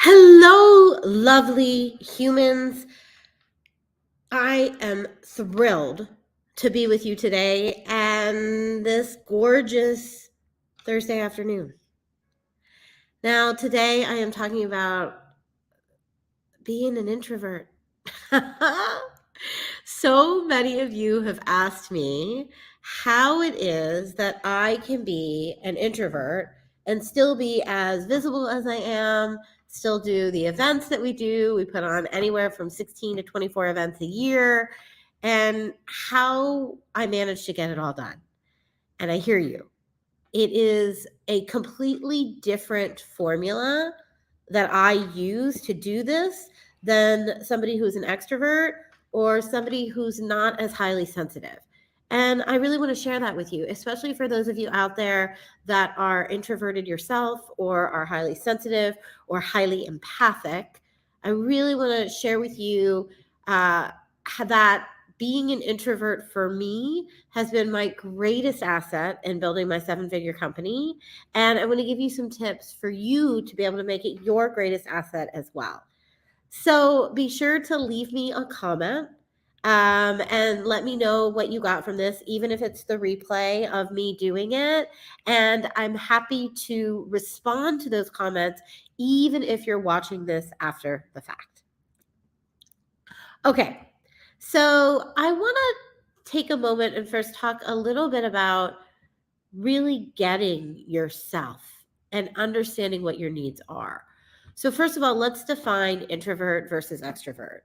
Hello, lovely humans. I am thrilled to be with you today and this gorgeous Thursday afternoon. Now, today I am talking about being an introvert. So many of you have asked me how it is that I can be an introvert and still be as visible as I am, still do the events that we do. We put on anywhere from 16 to 24 events a year, and how I manage to get it all done. And I hear you. It is a completely different formula that I use to do this than somebody who's an extrovert or somebody who's not as highly sensitive. And I really want to share that with you, especially for those of you out there that are introverted yourself or are highly sensitive or highly empathic. I really want to share with you that being an introvert for me has been my greatest asset in building my 7-figure company. And I want to give you some tips for you to be able to make it your greatest asset as well. So be sure to leave me a comment and let me know what you got from this, even if it's the replay of me doing it. And I'm happy to respond to those comments, even if you're watching this after the fact. Okay, so I want to take a moment and first talk a little bit about really getting yourself and understanding what your needs are. So, first of all, let's define introvert versus extrovert.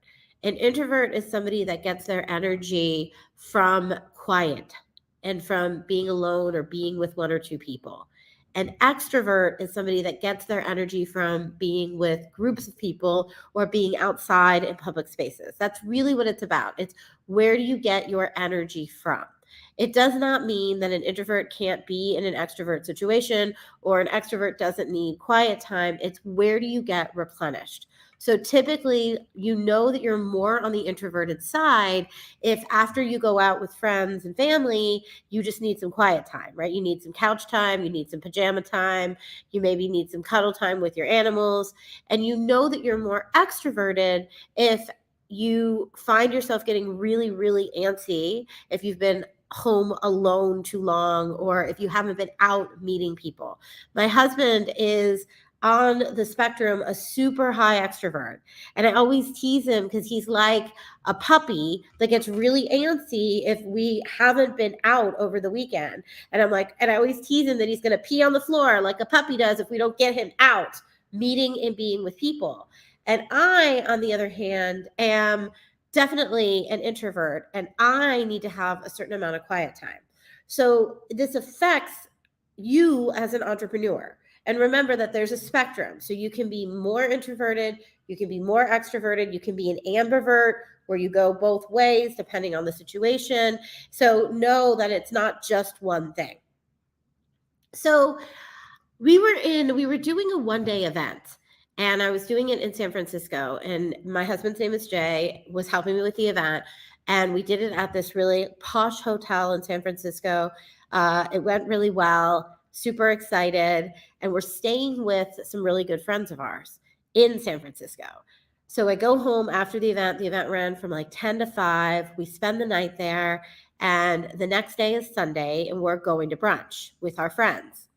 An introvert is somebody that gets their energy from quiet and from being alone or being with one or two people. An extrovert is somebody that gets their energy from being with groups of people or being outside in public spaces. That's really what it's about. It's where do you get your energy from? It does not mean that an introvert can't be in an extrovert situation or an extrovert doesn't need quiet time. It's where do you get replenished? So typically, you know that you're more on the introverted side if after you go out with friends and family, you just need some quiet time, right? You need some couch time, you need some pajama time, you maybe need some cuddle time with your animals. And you know that you're more extroverted if you find yourself getting really, really antsy, if you've been home alone too long, or if you haven't been out meeting people. My husband is on the spectrum a super high extrovert, and I always tease him because he's like a puppy that gets really antsy if we haven't been out over the weekend. And I'm like, and I always tease him that he's going to pee on the floor like a puppy does if we don't get him out meeting and being with people. And I, on the other hand, am definitely an introvert and I need to have a certain amount of quiet time. So this affects you as an entrepreneur. And remember that there's a spectrum. So you can be more introverted, you can be more extroverted, you can be an ambivert where you go both ways depending on the situation. So know that it's not just one thing. So we were doing a one-day event and I was doing it in San Francisco, and my husband's name is Jay, was helping me with the event, and we did it at this really posh hotel in San Francisco. It went really well, super excited, and we're staying with some really good friends of ours in San Francisco. So I go home after the event. The event ran from like 10 to 5. We spend the night there, and the next day is Sunday, and we're going to brunch with our friends.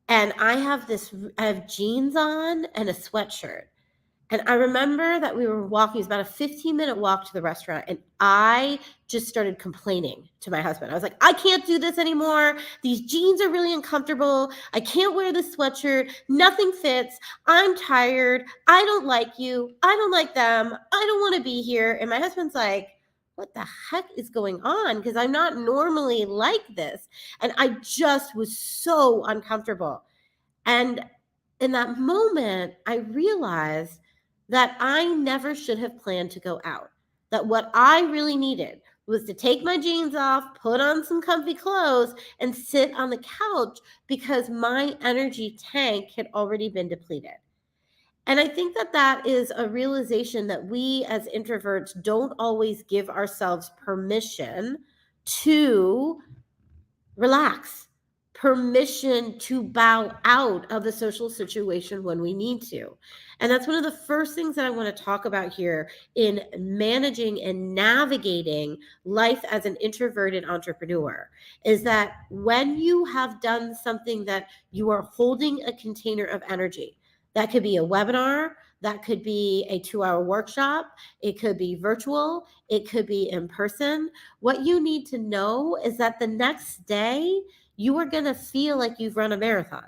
And I have jeans on and a sweatshirt. And I remember that we were walking, it was about a 15-minute walk to the restaurant. And I just started complaining to my husband. I was like, I can't do this anymore. These jeans are really uncomfortable. I can't wear this sweatshirt. Nothing fits. I'm tired. I don't like you. I don't like them. I don't want to be here. And my husband's like, what the heck is going on? Because I'm not normally like this. And I just was so uncomfortable. And in that moment, I realized that I never should have planned to go out. That what I really needed was to take my jeans off, put on some comfy clothes, and sit on the couch because my energy tank had already been depleted. And I think that that is a realization that we as introverts don't always give ourselves permission to relax, permission to bow out of the social situation when we need to. And that's one of the first things that I want to talk about here in managing and navigating life as an introverted entrepreneur is that when you have done something that you are holding a container of energy, that could be a webinar, that could be a 2-hour workshop, it could be virtual, it could be in person. What you need to know is that the next day, you are going to feel like you've run a marathon.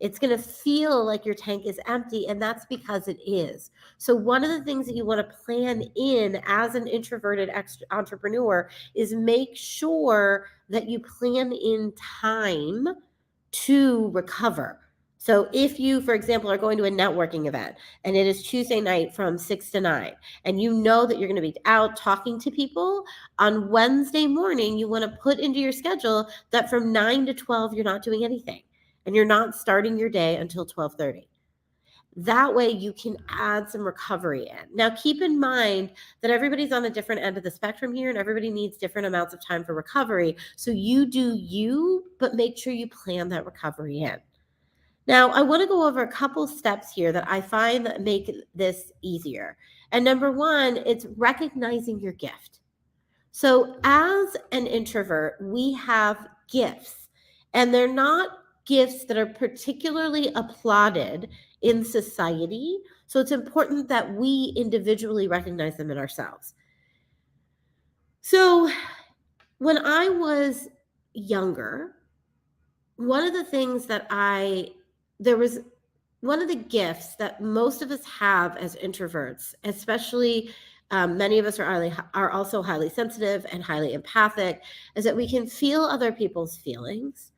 It's going to feel like your tank is empty, and that's because it is. So, one of the things that you want to plan in as an introverted entrepreneur is make sure that you plan in time to recover. So, if you, for example, are going to a networking event and it is Tuesday night from 6 to 9, and you know that you're going to be out talking to people, on Wednesday morning, you want to put into your schedule that from 9 to 12, you're not doing anything and you're not starting your day until 12:30. That way you can add some recovery in. Now, keep in mind that everybody's on a different end of the spectrum here and everybody needs different amounts of time for recovery. So you do you, but make sure you plan that recovery in. Now, I want to go over a couple steps here that I find that make this easier. And number one, it's recognizing your gift. So, as an introvert, we have gifts, and they're not gifts that are particularly applauded in society. So, it's important that we individually recognize them in ourselves. So, when I was younger, one of the things that there was one of the gifts that most of us have as introverts, especially many of us are also highly sensitive and highly empathic, is that we can feel other people's feelings.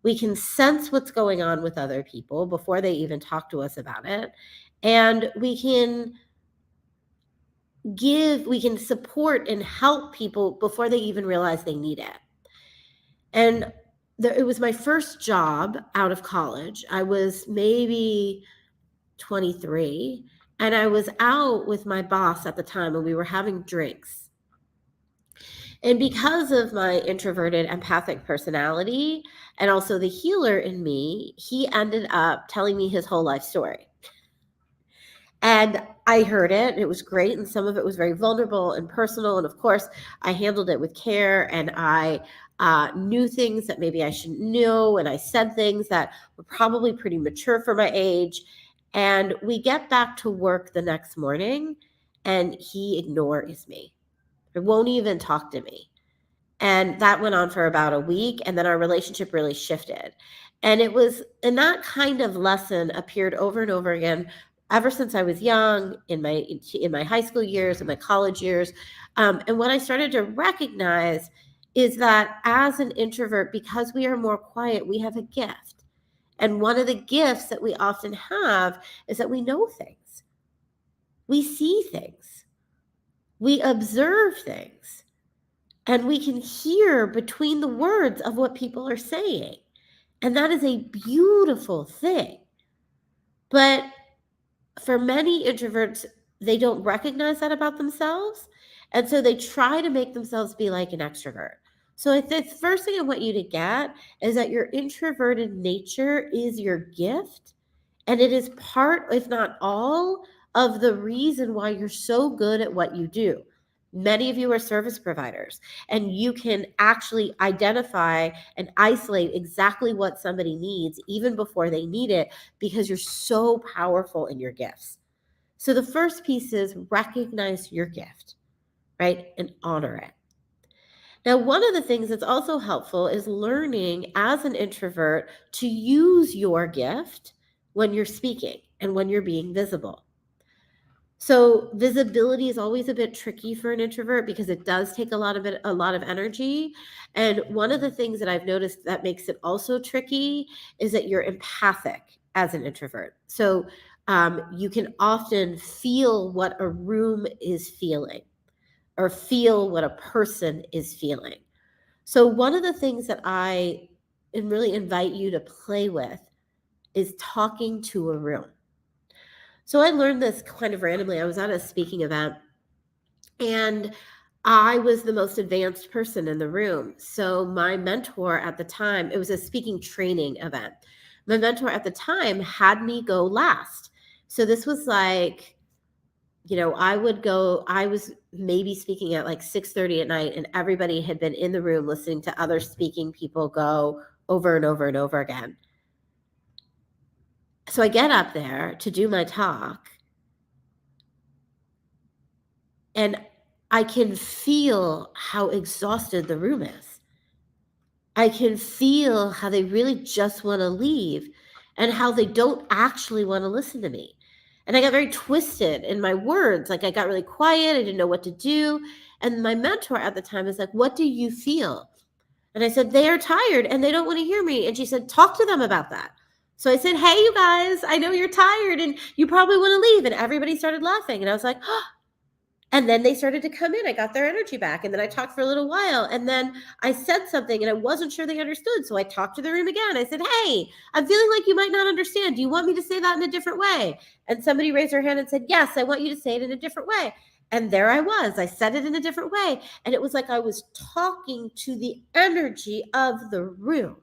We can sense what's going on with other people before they even talk to us about it. And we can support and help people before they even realize they need it. And it was my first job out of college. I was maybe 23, and I was out with my boss at the time and we were having drinks. And because of my introverted empathic personality and also the healer in me, he ended up telling me his whole life story. And I heard it, and it was great, and some of it was very vulnerable and personal, and of course, I handled it with care, and I knew things that maybe I shouldn't know, and I said things that were probably pretty mature for my age, and we get back to work the next morning, and he ignores me. He won't even talk to me. And that went on for about a week, and then our relationship really shifted. And that kind of lesson appeared over and over again ever since I was young, in my high school years, in my college years. And what I started to recognize is that as an introvert, because we are more quiet, we have a gift. And one of the gifts that we often have is that we know things. We see things. We observe things. And we can hear between the words of what people are saying. And that is a beautiful thing. But for many introverts, they don't recognize that about themselves. And so they try to make themselves be like an extrovert. So the first thing I want you to get is that your introverted nature is your gift. And it is part, if not all, of the reason why you're so good at what you do. Many of you are service providers, and you can actually identify and isolate exactly what somebody needs even before they need it because you're so powerful in your gifts. So the first piece is recognize your gift, right? And honor it. Now, one of the things that's also helpful is learning as an introvert to use your gift when you're speaking and when you're being visible. So visibility is always a bit tricky for an introvert because it does take a lot of energy. And one of the things that I've noticed that makes it also tricky is that you're empathic as an introvert. So you can often feel what a room is feeling or feel what a person is feeling. So one of the things that I really invite you to play with is talking to a room. So I learned this kind of randomly. I was at a speaking event, and I was the most advanced person in the room. So my mentor at the time, it was a speaking training event. My mentor at the time had me go last. So this was like, I was maybe speaking at like 6:30 at night, and everybody had been in the room listening to other speaking people go over and over and over again. So I get up there to do my talk, and I can feel how exhausted the room is. I can feel how they really just wanna leave and how they don't actually wanna listen to me. And I got very twisted in my words, like, I got really quiet, I didn't know what to do, and my mentor at the time is like, "What do you feel?" And I said, "They are tired and they don't wanna hear me." And she said, "Talk to them about that." So I said, "Hey, you guys, I know you're tired and you probably wanna leave." And everybody started laughing, and I was like, and then they started to come in. I got their energy back. And then I talked for a little while. And then I said something and I wasn't sure they understood. So I talked to the room again. I said, "Hey, I'm feeling like you might not understand. Do you want me to say that in a different way?" And somebody raised their hand and said, "Yes, I want you to say it in a different way." And there I was. I said it in a different way. And it was like I was talking to the energy of the room.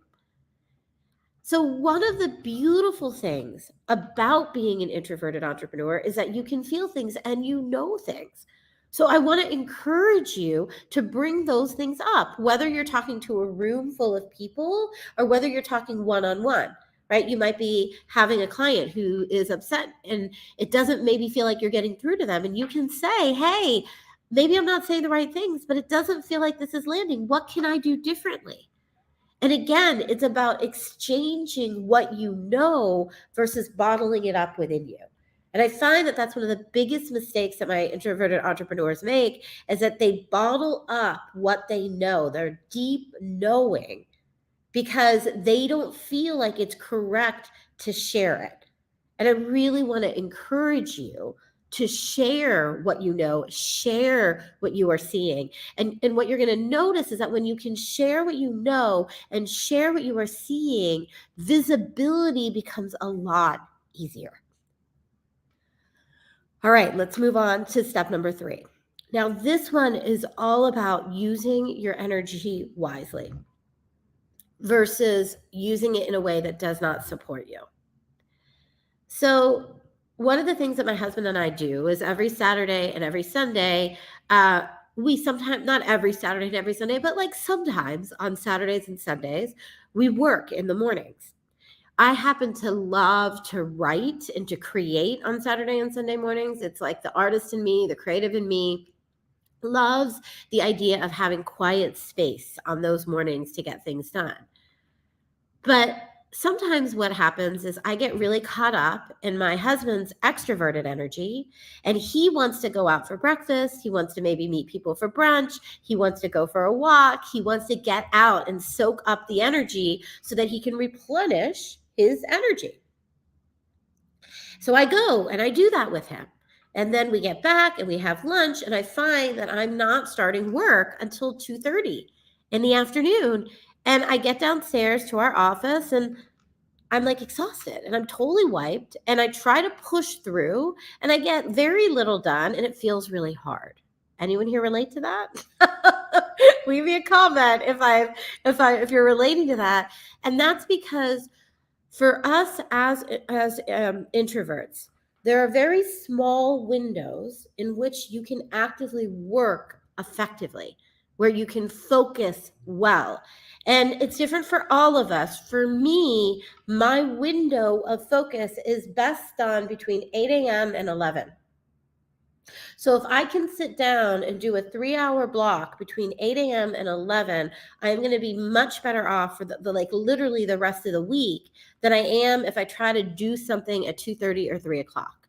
So, one of the beautiful things about being an introverted entrepreneur is that you can feel things and you know things. So, I want to encourage you to bring those things up, whether you're talking to a room full of people or whether you're talking one on one, right? You might be having a client who is upset and it doesn't maybe feel like you're getting through to them. And you can say, "Hey, maybe I'm not saying the right things, but it doesn't feel like this is landing. What can I do differently?" And again, it's about exchanging what you know versus bottling it up within you. And I find that that's one of the biggest mistakes that my introverted entrepreneurs make is that they bottle up what they know, their deep knowing, because they don't feel like it's correct to share it. And I really want to encourage you to share what you know, share what you are seeing. And what you're going to notice is that when you can share what you know and share what you are seeing, visibility becomes a lot easier. All right, let's move on to step number 3. Now, this one is all about using your energy wisely versus using it in a way that does not support you. So, one of the things that my husband and I do is every Saturday and every Sunday, we sometimes, not every Saturday and every Sunday, but like sometimes on Saturdays and Sundays, we work in the mornings. I happen to love to write and to create on Saturday and Sunday mornings. It's like the artist in me, the creative in me loves the idea of having quiet space on those mornings to get things done. But sometimes what happens is I get really caught up in my husband's extroverted energy, and he wants to go out for breakfast. He wants to maybe meet people for brunch. He wants to go for a walk. He wants to get out and soak up the energy so that he can replenish his energy. So I go and I do that with him. And then we get back and we have lunch, and I find that I'm not starting work until 2:30 in the afternoon. And I get downstairs to our office and I'm like exhausted and I'm totally wiped, and I try to push through and I get very little done and it feels really hard. Anyone here relate to that? Leave me a comment if you're relating to that. And that's because for us as introverts, there are very small windows in which you can actively work effectively, where you can focus well. And it's different for all of us. For me, my window of focus is best done between 8 a.m. and 11. So if I can sit down and do a 3-hour block between 8 a.m. and 11, I'm going to be much better off for the like literally the rest of the week than I am if I try to do something at 2:30 or 3 o'clock.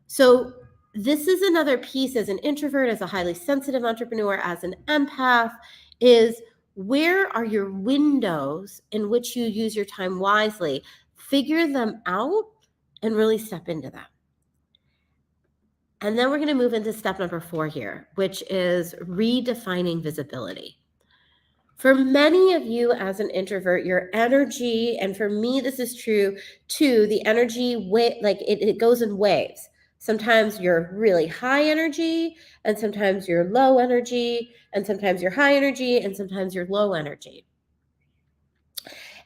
So this is another piece as an introvert, as a highly sensitive entrepreneur, as an empath, is where are your windows in which you use your time wisely? Figure them out and really step into them. And then we're going to move into step number 4 here, which is redefining visibility. For many of you as an introvert, your energy, and for me, this is true too, the energy, like it goes in waves. Sometimes you're really high energy, and sometimes you're low energy, and sometimes you're high energy, and sometimes you're low energy.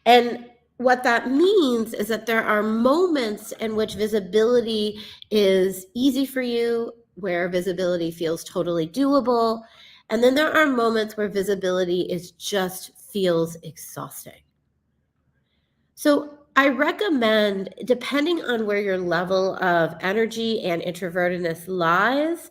And what that means is that there are moments in which visibility is easy for you, where visibility feels totally doable. And then there are moments where visibility is just feels exhausting. So I recommend, depending on where your level of energy and introvertedness lies,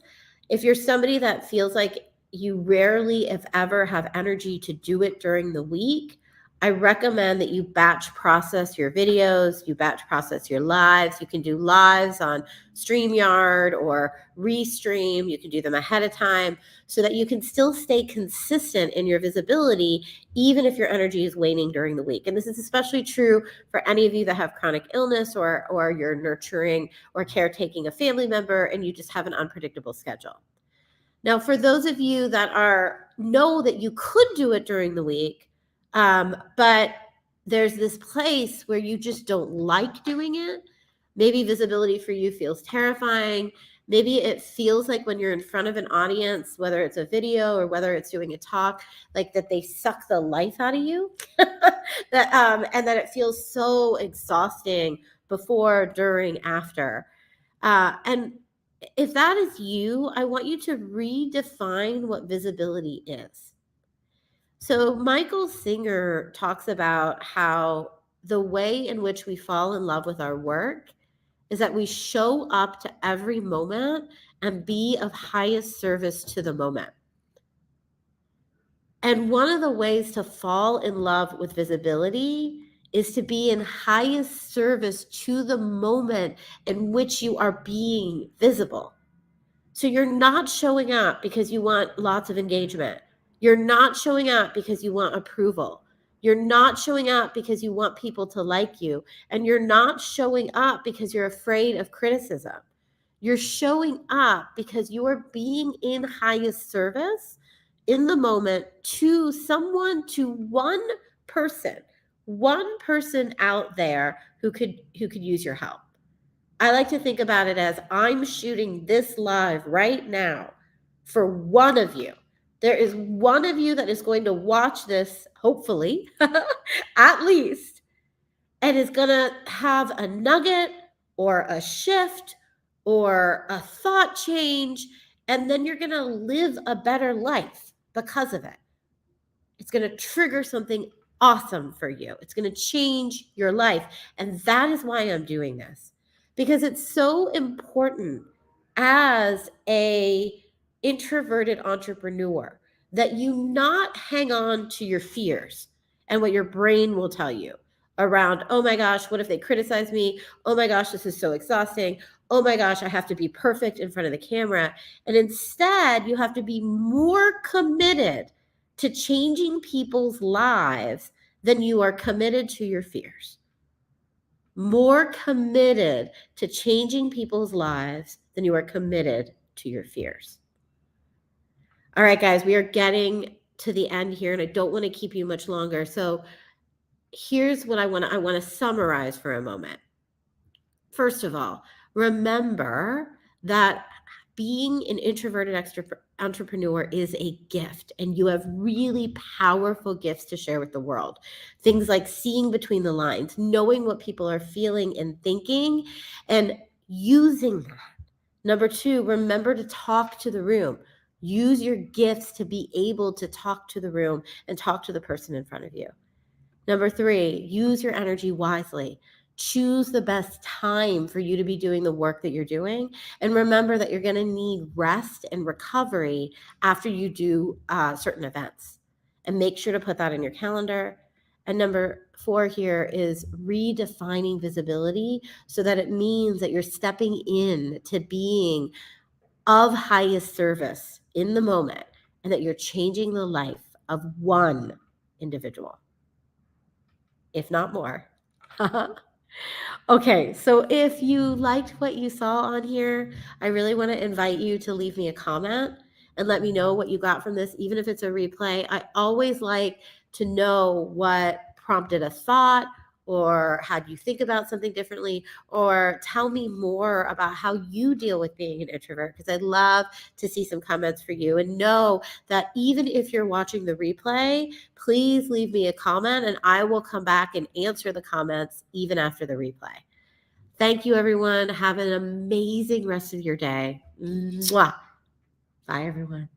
if you're somebody that feels like you rarely, if ever, have energy to do it during the week, I recommend that you batch process your videos, you batch process your lives. You can do lives on StreamYard or Restream. You can do them ahead of time so that you can still stay consistent in your visibility even if your energy is waning during the week. And this is especially true for any of you that have chronic illness or you're nurturing or caretaking a family member and you just have an unpredictable schedule. Now, for those of you that know that you could do it during the week, but there's this place where you just don't like doing it. Maybe visibility for you feels terrifying. Maybe it feels like when you're in front of an audience, whether it's a video or whether it's doing a talk, like that they suck the life out of you. And that it feels so exhausting before, during, after. And if that is you, I want you to redefine what visibility is. So, Michael Singer talks about how the way in which we fall in love with our work is that we show up to every moment and be of highest service to the moment. And one of the ways to fall in love with visibility is to be in highest service to the moment in which you are being visible. So you're not showing up because you want lots of engagement. You're not showing up because you want approval. You're not showing up because you want people to like you. And you're not showing up because you're afraid of criticism. You're showing up because you are being in highest service in the moment to someone, to one person out there who could use your help. I like to think about it as I'm shooting this live right now for one of you. There is one of you that is going to watch this, hopefully, at least, and is going to have a nugget or a shift or a thought change, and then you're going to live a better life because of it. It's going to trigger something awesome for you. It's going to change your life. And that is why I'm doing this, because it's so important as a introverted entrepreneur that you not hang on to your fears and what your brain will tell you around, oh my gosh, what if they criticize me? Oh my gosh, this is so exhausting. Oh my gosh, I have to be perfect in front of the camera. And instead, you have to be more committed to changing people's lives than you are committed to your fears. More committed to changing people's lives than you are committed to your fears. All right, guys, we are getting to the end here, and I don't want to keep you much longer. So here's what I want to summarize for a moment. First of all, remember that being an introverted entrepreneur is a gift, and you have really powerful gifts to share with the world. Things like seeing between the lines, knowing what people are feeling and thinking, and using that. Number two, remember to talk to the room. Use your gifts to be able to talk to the room and talk to the person in front of you. Number three, use your energy wisely. Choose the best time for you to be doing the work that you're doing. And remember that you're going to need rest and recovery after you do certain events. And make sure to put that in your calendar. And number four here is redefining visibility so that it means that you're stepping in to being of highest service in the moment and that you're changing the life of one individual, if not more. Okay, so if you liked what you saw on here, I really want to invite you to leave me a comment and let me know what you got from this, even if it's a replay. I always like to know what prompted a thought or how do you think about something differently, or tell me more about how you deal with being an introvert, because I'd love to see some comments for you. And know that even if you're watching the replay, please leave me a comment and I will come back and answer the comments even after the replay. Thank you, everyone. Have an amazing rest of your day. Mwah. Bye, everyone.